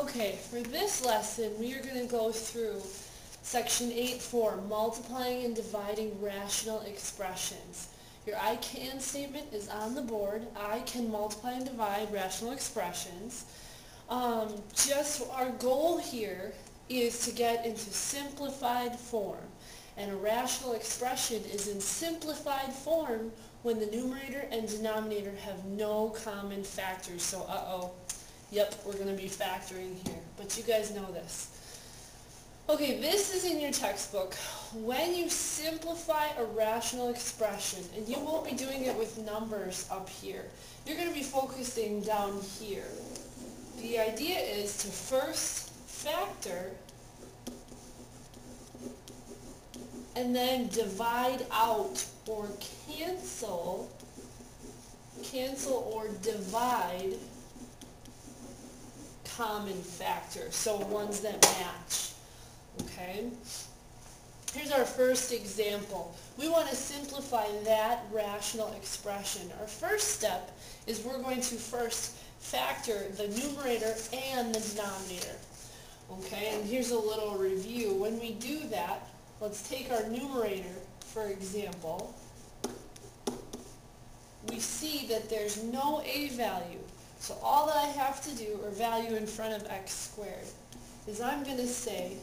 Okay, for this lesson we are going to go through section 8.4, multiplying and dividing rational expressions. Your I can statement is on the board. I can multiply and divide rational expressions. Just our goal here is to get into simplified form. And a rational expression is in simplified form when the numerator and denominator have no common factors. So, yep, we're going to be factoring here, but you guys know this. Okay, this is in your textbook. When you simplify a rational expression, and you won't be doing it with numbers up here, you're going to be focusing down here. The idea is to first factor and then divide out or cancel or divide common factors, so ones that match. Okay? Here's our first example. We want to simplify that rational expression. Our first step is we're going to first factor the numerator and the denominator. Okay, and here's a little review. When we do that, let's take our numerator, for example. We see that there's no a value. So all that I have to do, or value in front of x squared, is I'm going to say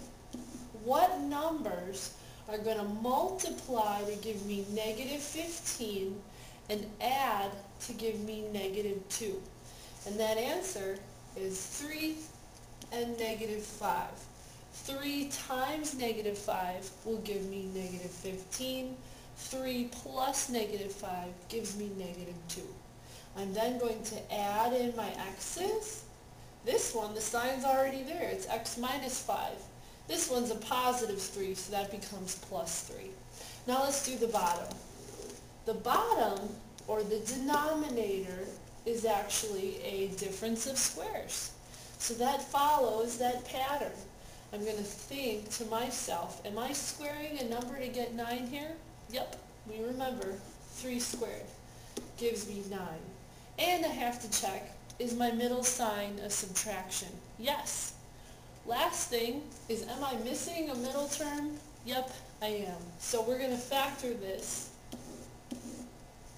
what numbers are going to multiply to give me negative 15 and add to give me negative 2. And that answer is 3 and negative 5. 3 times negative 5 will give me negative 15. 3 plus negative 5 gives me negative 2. I'm then going to add in my x's. This one, the sign's already there. It's x minus 5. This one's a positive 3, so that becomes plus 3. Now let's do the bottom. The bottom, or the denominator, is actually a difference of squares. So that follows that pattern. I'm going to think to myself, am I squaring a number to get 9 here? Yep, we remember 3 squared gives me 9. And I have to check, is my middle sign a subtraction? Yes. Last thing is, am I missing a middle term? Yep, I am. So we're going to factor this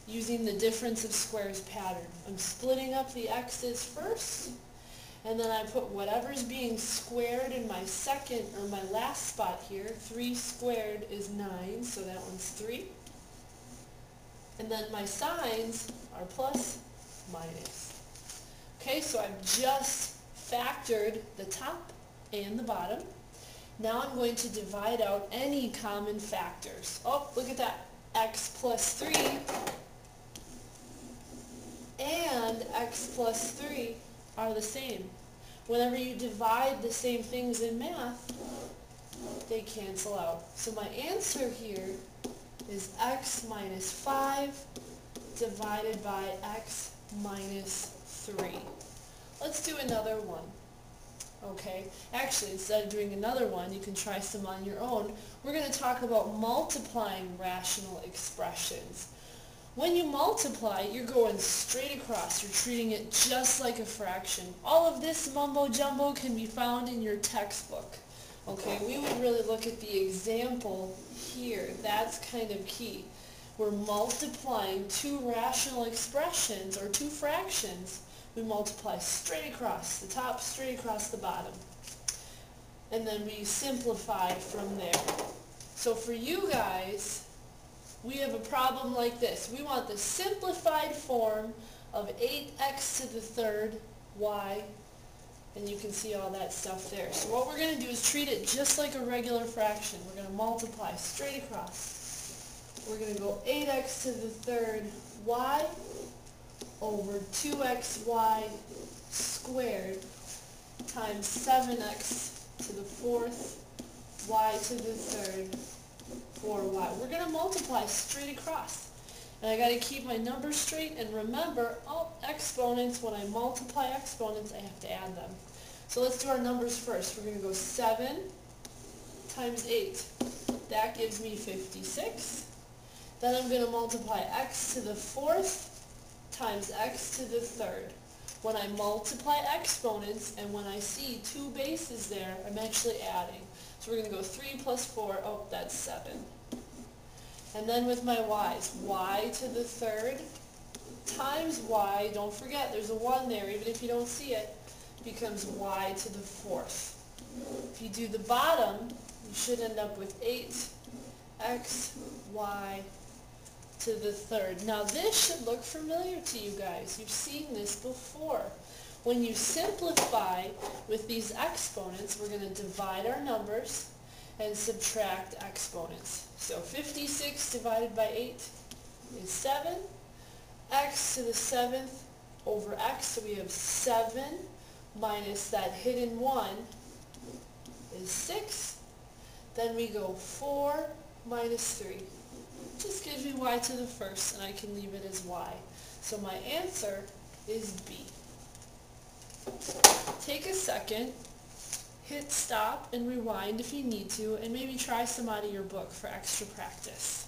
using the difference of squares pattern. I'm splitting up the x's first, and then I put whatever's being squared in my second, or my last spot here. 3 squared is 9, so that one's 3. And then my signs are plus, minus. Okay, so I've just factored the top and the bottom. Now I'm going to divide out any common factors. Oh, look at that. X plus 3 and x plus 3 are the same. Whenever you divide the same things in math, they cancel out. So my answer here is x minus 5 divided by x minus 3. Let's do another one. Okay, actually, instead of doing another one, you can try some on your own. We're going to talk about multiplying rational expressions. When you multiply, you're going straight across. You're treating it just like a fraction. All of this mumbo-jumbo can be found in your textbook. Okay, we would really look at the example here. That's kind of key. We're multiplying two rational expressions, or two fractions. We multiply straight across the top, straight across the bottom. And then we simplify from there. So for you guys, we have a problem like this. We want the simplified form of 8x to the third y, and you can see all that stuff there. So what we're going to do is treat it just like a regular fraction. We're going to multiply straight across. We're going to go 8x to the third y over 2xy squared times 7x to the fourth y to the third 4y. We're going to multiply straight across. And I got to keep my numbers straight, and remember, exponents, when I multiply exponents, I have to add them. So let's do our numbers first. We're going to go 7 times 8. That gives me 56. Then I'm going to multiply x to the fourth times x to the third. When I multiply exponents and when I see two bases there, I'm actually adding. So we're going to go 3 plus 4, oh, that's 7. And then with my y's, y to the third times y, don't forget there's a 1 there, even if you don't see it, becomes y to the fourth. If you do the bottom, you should end up with 8x, y to the third. Now this should look familiar to you guys. You've seen this before. When you simplify with these exponents, we're going to divide our numbers and subtract exponents. So 56 divided by 8 is 7. X to the 7th over x, so we have 7 minus that hidden 1 is 6. Then we go 4 minus 3. Just gives me y to the first, and I can leave it as y. So my answer is B. Take a second, hit stop and rewind if you need to, and maybe try some out of your book for extra practice.